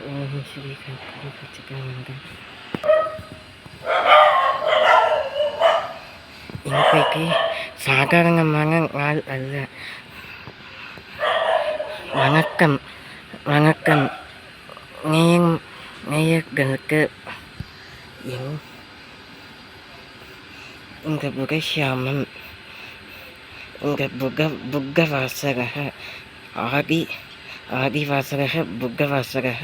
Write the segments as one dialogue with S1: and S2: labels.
S1: ஓம் ஸ்ரீ சத்குரு சச்சிதானந்த. இன்றைக்கு சாதாரணமான நாள் அல்ல. வணக்கம் வணக்கம் நேயர்களுக்கு. இந்த புகஷியாமம், இந்த புக்கவாசகः ஆதிவாசகः புக்கவாசகः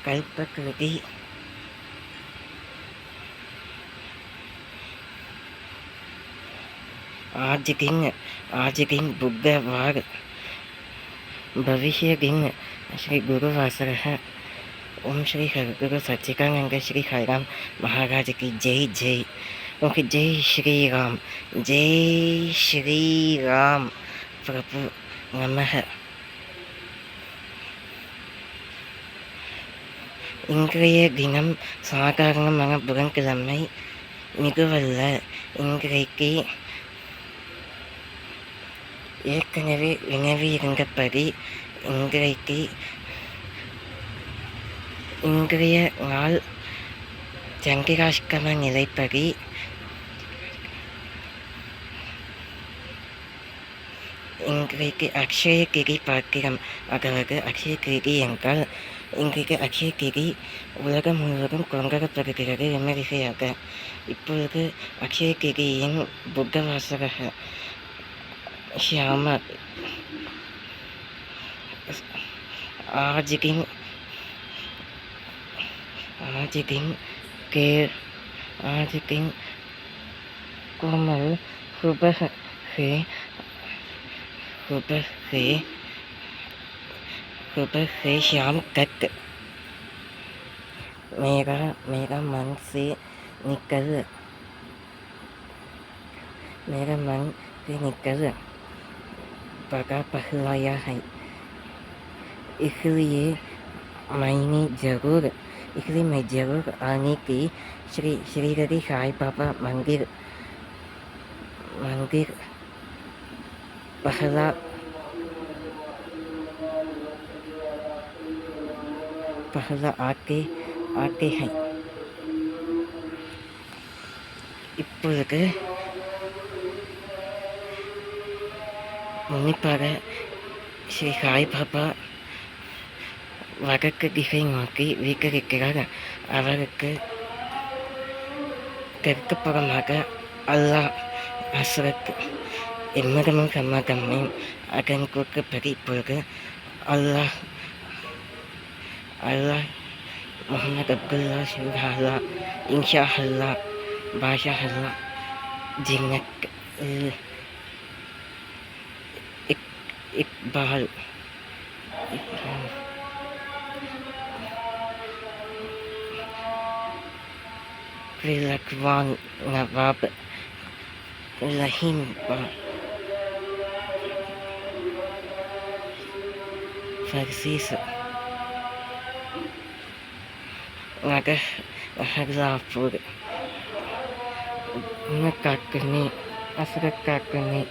S1: கல்பக்ருதி ஆஜிகிங் புக்கவார் பவிஷ்யகிங் ஸ்ரீ குருவாசகः. ओम श्री हरगुरु सच्चिदानंद श्री हरिराम महाराज की जय जय. उनकी जय श्री राम प्रभु नमः. இன்றைய தினம் சாதாரணமான புதன்கிழமை மிகுவல்ல. இன்றைக்கு ஏற்கனவே வினவியிருந்தபடி இன்றைய நாள் சந்திராஷ்டம நிலைப்படி இன்றைக்கு அக்ஷயகிரி பார்க்கிறோம். அதாவது அக்ஷயகிரி என்றால் இன்றைக்கு அக்ஷயகிரி உலகம் முழுவதும் கொண்டாடப்படுகிறது விமரிசையாக. இப்பொழுது அக்ஷயகிரியின் புத்தவாசகः ஷியாம ஆஜிகின் कोमल सुबह से शाम तक मेरा मन से निकल पगा पहलाया है. इसलिए मैं जरूर आने की श्री श्रीहरि साई बाबा मंदिर पहला आते हैं. இப்பொழுது முனிப்பாக ஸ்ரீ சாய் பாபா வடக்கு திசை நோக்கி வீற்றிருக்கிறார். அவருக்கு தெற்கு புறமாக அல்லாஹ் ஹஸ்ரத் எம்மதமும் சம்மதமும் அதன் கூற்றுப்படி இப்பொழுது அல்லாஹ் முகமது அப்துல்லா ஷூஹல்லா இன்ஷா அல்லா பாஷா அல்லா ஜின்னத் Iqbal Rilakwan Nawab Lahimba Farsis Naga Haglapur Nakakani Asrakakani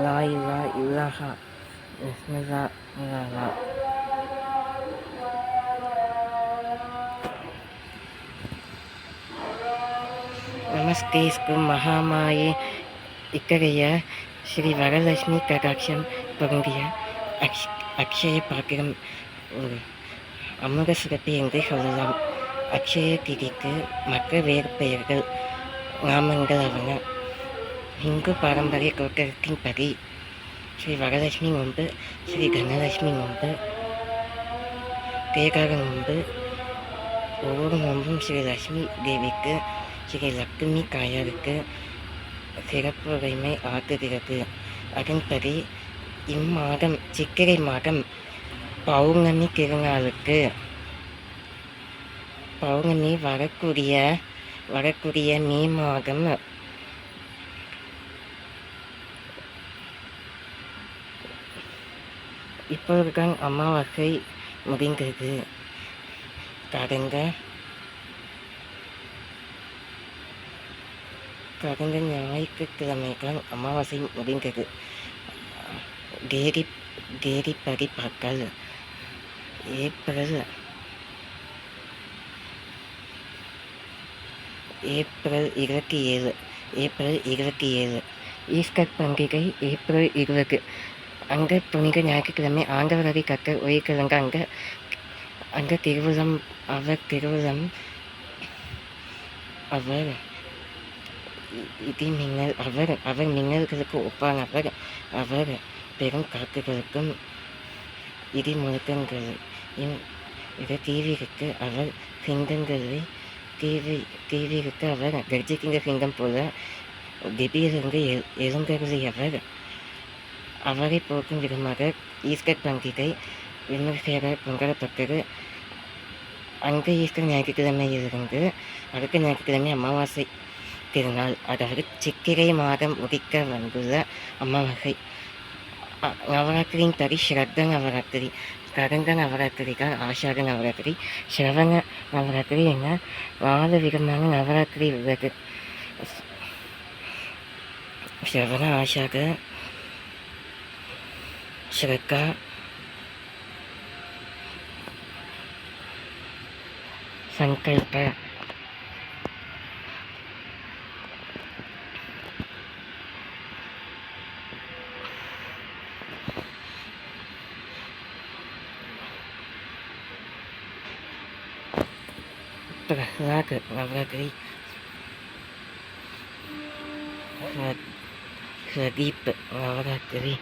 S1: La ilaha Bismillah. நமஸ்தேஸ்கு மகாமாயே இக்கரைய Sri Varalakshmi கடாட்சம் பொருந்திய அக்ஷய பாத்திரம் ஒரு அமுத சிறப்பு என்று சொல்லலாம். அக்ஷயகிரிக்கு மற்ற வேறு பெயர்கள் நாமங்கள் அவன. இந்து பாரம்பரிய கோட்டத்தின்படி ஸ்ரீ வரலட்சுமி நோன்பு, ஸ்ரீ தனலட்சுமி நோன்பு, தேகார நோன்பு, ஒவ்வொரு நோன்பும் ஸ்ரீ லட்சுமி தேவிக்கு, ஸ்ரீ லக்ஷ்மி தாயாருக்கு சிறப்பு உரிமை ஆக்குகிறது. அதன்படி இம்மாதம் சித்திரை மாதம் பௌர்ணமி திருநாளுக்கு பௌர்ணமி வரக்கூடிய மே மாதம் இப்பொழுதுதான் அமாவாசை முடிந்தது. கடந்த கடந்த ஞாயிற்றுக்கிழமைதான் அமாவாசை முடிந்தது. கேரி கேரி பதிப்பாக்கள் ஏப்ரல் ஏப்ரல் 27 ஈஸ்டர் பண்டிகை ஏப்ரல் 20. அங்கே புனித ஞாயிற்றுக்கிழமை ஆண்டவரடி கத்தர் உயிர்த்தெழுந்த அந்த திருவிழம் அவர் இடிமின்னல் அவர் மின்னல்களுக்கு ஒப்பானவர். அவர் பெரும் காற்றுகளுக்கும் இடி முழக்கங்களையும் தீவிரித்து அவர் சிங்கங்களை தீவிரித்து அவர் கர்ஜிக்கின்ற சிங்கம் போல திடீரென்று எழுந்தருளியவர். அவரை போக்கும் விதமாக ஈஸ்டர் பண்டிகை விமர்சையாக கொண்டாடப்பட்டது. அந்த ஈஸ்டர் ஞாயிற்றுக்கிழமையிலிருந்து அடுத்த ஞாயிற்றுக்கிழமை அமாவாசை திருநாள், அதாவது சித்திரை மாதம் உதிக்க வந்துள்ள அமாவாசை. நவராத்திரியின் படி ஸ்ரத்த நவராத்திரி, கடந்த நவராத்திரிகள் ஆஷாட நவராத்திரி, ஸ்ரவண நவராத்திரி என 4 விதமான நவராத்திரி உள்ளது. ஸ்ரவண, ஆஷாட, ஸ்ரக்கா, சங்கல்ப. பிரஹ்லாத் நவராத்திரி, பிரதீப் நவராத்திரி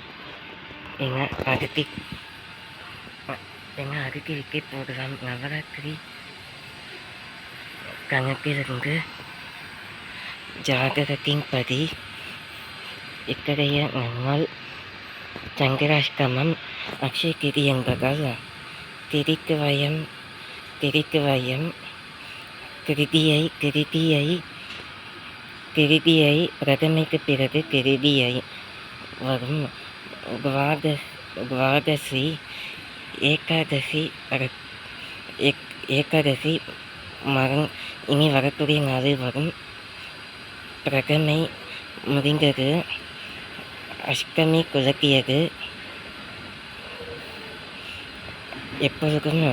S1: என அடுக்கி வைக்க போகலாம். நவராத்திரி கணக்கிலிருந்து ஜாதகத்தின்படி இத்தகைய நன்னாள் சந்திராஷ்டமம் அக்ஷய திதி என்பதால் திருதியை பிரதமைக்கு பிறகு திருதியை வரும். துவாதசி ஏகாதசி இனி வரக்கூடிய நாளில் வரும். பிரதமை முடிந்தது, அஷ்டமி குலக்கியது. எப்பொழுதும்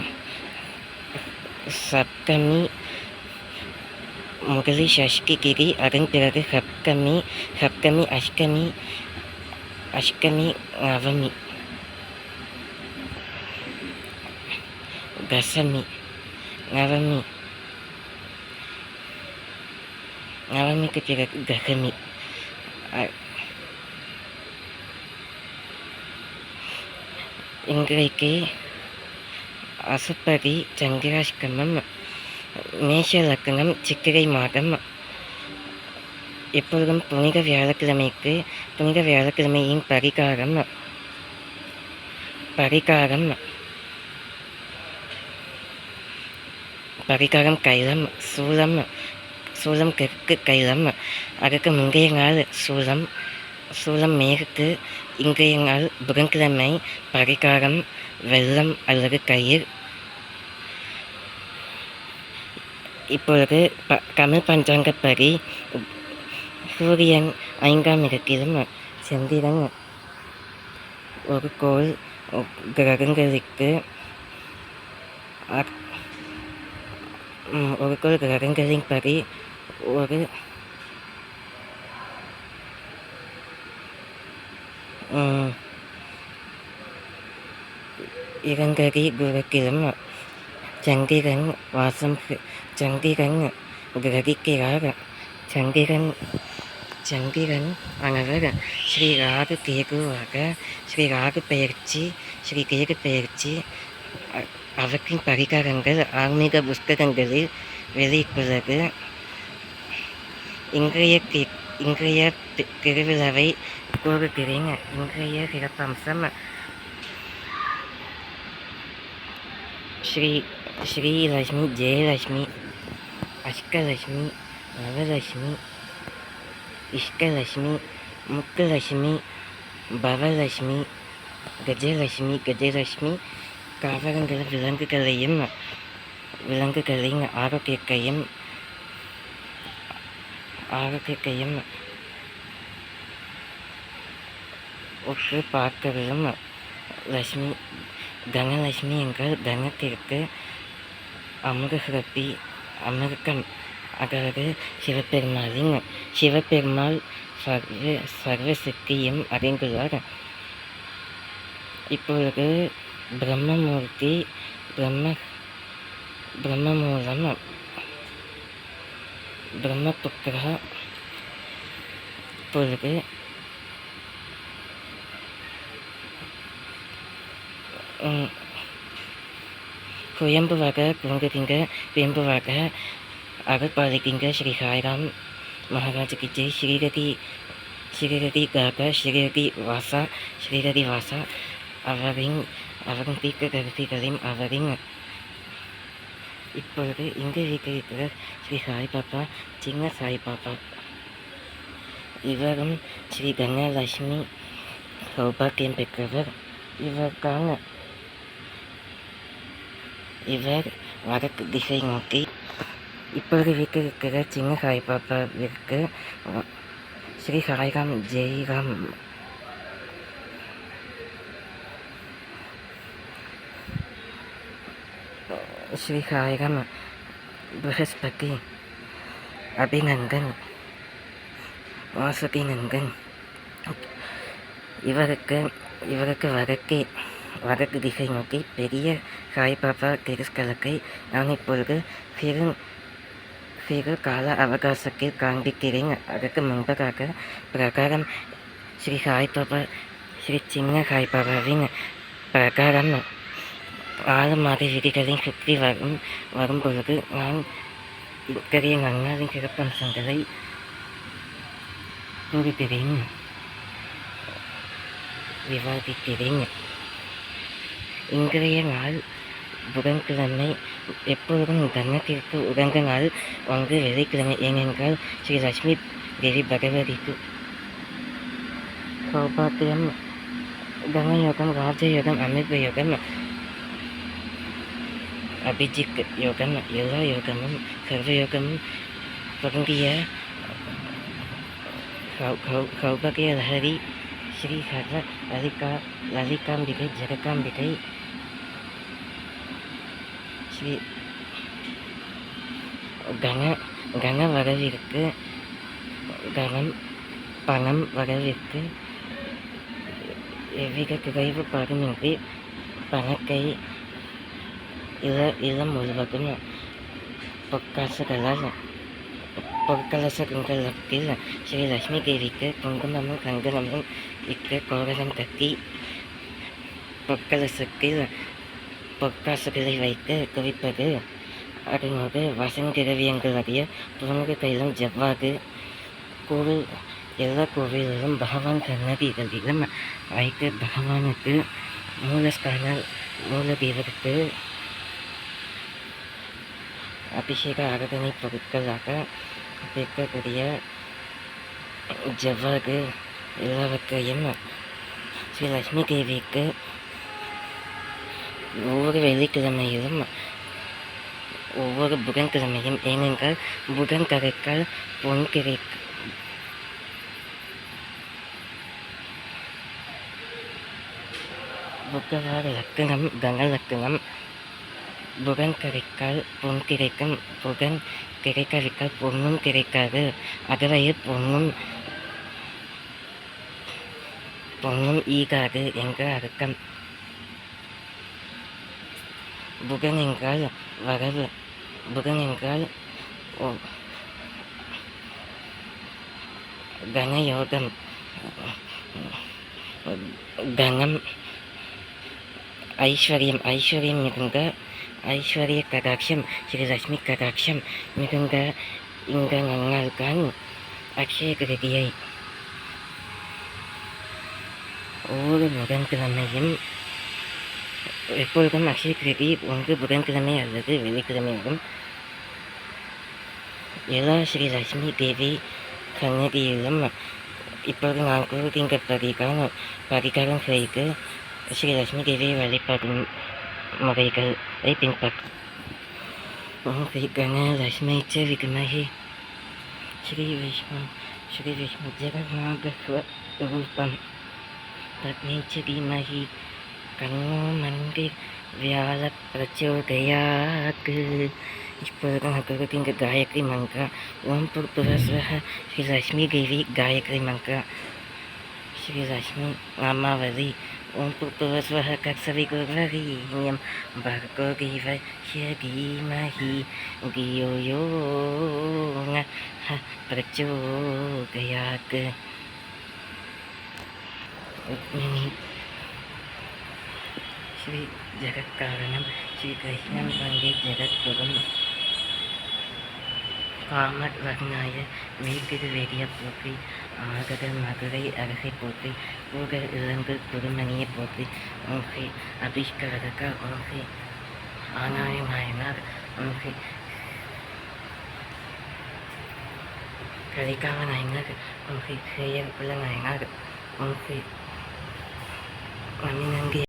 S1: சப்தமி முதலில் ஷஷ்டி கிரி, அதன் பிறகு சப்தமி அஷ்டமி நவமி தசமி நவமிக்கு பிறகு தசமி. இன்றைக்கு அசுப்பதி சந்திராஷ்டமம், மேஷ லக்னம், சித்திரை மாதம். எப்பொழுதும் புனித வியாழக்கிழமையின் பரிகாரம் கைலம், சூலம் தெற்கு கைலம். அதற்கு முந்தைய நாள் சூலம் மேற்கு. இன்றைய நாள் புதன்கிழமை பரிகாரம் வெள்ளம் அல்லது கயிர். இப்பொழுது தமிழ் பஞ்சாங்கப்படி சூரியன் 5ஆம் இடத்திலும், சந்திரன் ஒரு கோள் கிரகங்களின்படி ஒரு இறங்கரி குரத்திலும் சந்திரன் கிரகிக்கிறார். சந்திரன் ஆனவர் ஸ்ரீ ராகு கேதுவாக, ஸ்ரீ ராகு பெயர்ச்சி, ஸ்ரீ கேது பெயர்ச்சி. அவற்றின் பரிகாரங்கள் ஆன்மீக புஸ்தகங்களில் வெளியிட்டுள்ளது. இன்றைய திருவிழாவை கூறுகிறேன். இன்றைய சிறப்பம்சம் ஸ்ரீலட்சுமி, ஜெயலட்சுமி, அஷ்டலட்சுமி, நவலட்சுமி, இஷ்டலட்சுமி, முத்துலட்சுமி, பவலட்சுமி, கஜலட்சுமி தாவரங்கள் விலங்குகளின் ஆரோக்கியத்தையும் ஆரோக்கியத்தையும் உற்று பார்க்கவிலும் லட்சுமி தனலட்சுமி எங்கள் தனத்திற்கு அமுத சுரப்பி அமிர்தம். அதாவது சிவபெருமாள் சர்வ சக்தியும் அறிந்துள்ளார். இப்பொழுது பிரம்மமூர்த்தி பிரம்மமூலம் பிரம்மபுத்திரா இப்பொழுது சுயம்புவாக குங்குதிங்க வேம்புவாக அகப்பாலிக்கிங்க ஸ்ரீ சாய்ராம் மகாராஜுக்கு ஜெய். ஸ்ரீரதி காக ஸ்ரீரதி வாசா அவரின் தீர்க்க கருத்திகளையும் அவரின் இப்பொழுது இங்கு வீட்டிருக்கிற ஸ்ரீ சாய்பாபா சின்ன சாய்பாபா. இவரும் ஸ்ரீ தனலட்சுமி சௌபாக்கியம் பெற்றவர். இவர் வடக்கு திசை நோக்கி இப்பொழுது வீட்டிருக்கிற சின்ன சாய்பாபாவிற்கு ஸ்ரீ சாய்ராம் ஜெய்ராம். ஸ்ரீ சாய்ராம் ப்ரஹஸ்பதி அபிநந்தன் வாசுகி நந்தன். இவருக்கு வடக்கு திசை நோக்கி பெரிய சாய்பாபா திருஸ்கலத்தை நான் இப்பொழுது சிறு கால அவகாசத்தில் காண்பிக்கிறேன். அதற்கு முன்பதாக பிரகாரம் ஸ்ரீ சாய்பாபா ஸ்ரீ சின்ன சாய்பாபாவின் பிரகாரம் 6 மாத விதிகளை சுற்றி வரும் பொழுது நான் இத்தகைய நன்னாளின் சிறப்பம்சங்களை கூறுகிறேன், விவாதிக்கிறேன். இன்றைய நாள் புதன்கிழமை. எப்பொழுதும் தனத்திற்கு உகந்த நாள் வந்து வெள்ளிக்கிழமை. ஏனென்றால் ஸ்ரீ லட்சுமி தேவி பகவதிக்கு சௌபாக்கியம், தனயோகம், ராஜயோகம், அமிர்த யோகம், அபிஜித் யோகம், எல்லா யோகமும் சர்வயோகமும் பொருந்திய சௌபாகிய லஹரி ஸ்ரீ சர்வ லலிகாம்பிகை ஜெகதாம்பிகை ஸ்ரீ கன வரவிற்கு கனம் பணம் வரவிற்கு எவ்வித குறைவு பாடுமின்றி பணக்கை இளம் முழுவதும் பொற்கலசங்களில் ஸ்ரீ லட்சுமி தேவிக்கு குங்குமமும் கங்கணமும் இட்டு கோவலம் கட்டி பொற்காசுகளை வைத்து குவிப்பது. அதனோடு வசன திரவியங்களுடைய புறமுக தைலம் ஜவ்வாது எல்லா கோவிலிலும் பகவான் சன்னதிகளிலும் வைத்து பகவானுக்கு மூல தேவருக்கு அபிஷேக ஆராதனை பொருட்களாக இருக்கக்கூடிய ஜவ்வாது எல்லாவற்றையும் ஸ்ரீ லட்சுமி தேவிக்கு ஒவ்வொரு வெள்ளிக்கிழமையிலும் ஒவ்வொரு புதன்கிழமையும், ஏனென்றால் புதன் கரைக்கால் பொன் கிடைக்கும். புகவார லக்கணம் கன லக்கணம். புதன் கிடைக்கால் பொன் கிடைக்கும், புதன் கிடைக்காவிட்டால் பொண்ணும் கிடைக்காது. அதுவரையில் பொண்ணும் ஈகாது என்ற அர்த்தம். புதன் என்றால் வரவு, புதன் என்றால் கனயோகம், கனம் ஐஸ்வர்யம் மிகுந்த ஐஸ்வர்ய கடாட்சம், ஸ்ரீ லட்சுமி கடாட்சம் மிகுந்த இந்த நன்னாள்தான் அக்ஷய கிருதியை. ஒவ்வொரு புதன்கிழமையும் எப்பொழுதும் அக்ஷய கிருதி ஒன்று புதன்கிழமை அல்லது வெள்ளிக்கிழமையாகும். எல்லா ஸ்ரீ லட்சுமி தேவி சன்னதியிலும் இப்போது நான் கூறுகின்ற பரிகாரம் செய்து ஸ்ரீ லட்சுமி தேவியை வழிபடும் முறைகளை பின்பற்றும். ஓம் ஸ்ரீ கணலட்சுமி வித்மஹே श्री विष्णु जगन्नाथस्वरूपं तस्मै धीमहि तन्नो प्रचोदयात्. இப்பொழுது நமக்கு இங்கே காயத்ரி மந்திரா ஓம் புர்புவஸ்வஹ ஸ்ரீ லக்ஷ்மி தேவி காயத்ரி மந்திரா ஸ்ரீ லக்ஷ்மி நாமாவதி ஓம் புர்புவஸ்வஹ கத்சவிகுர்வரீயம் பர்கோ தேவஸ்ய தீமஹி தியோ யோ நः பிரச்சோதயாத். श्री जगत्कारणं श्रीकृष्णं वन्दे जगद्गुरुं कामवर्णाय मेघतिवेदिय போற்றி ஆகதல் மதுரை அரசை போற்றி பூகர் இளங்கு குருமணியை போற்றி ஓம் ஸ்ரீ அபிஷ்கரதக ஓம் ஸ்ரீ ஆனாய நாயனார் ஓம் ஸ்ரீ கலிகால நாயனார் ஓம் ஸ்ரீ சேயர் பிள்ள நாயனார் ஓம் ஸ்ரீ மணிநங்கி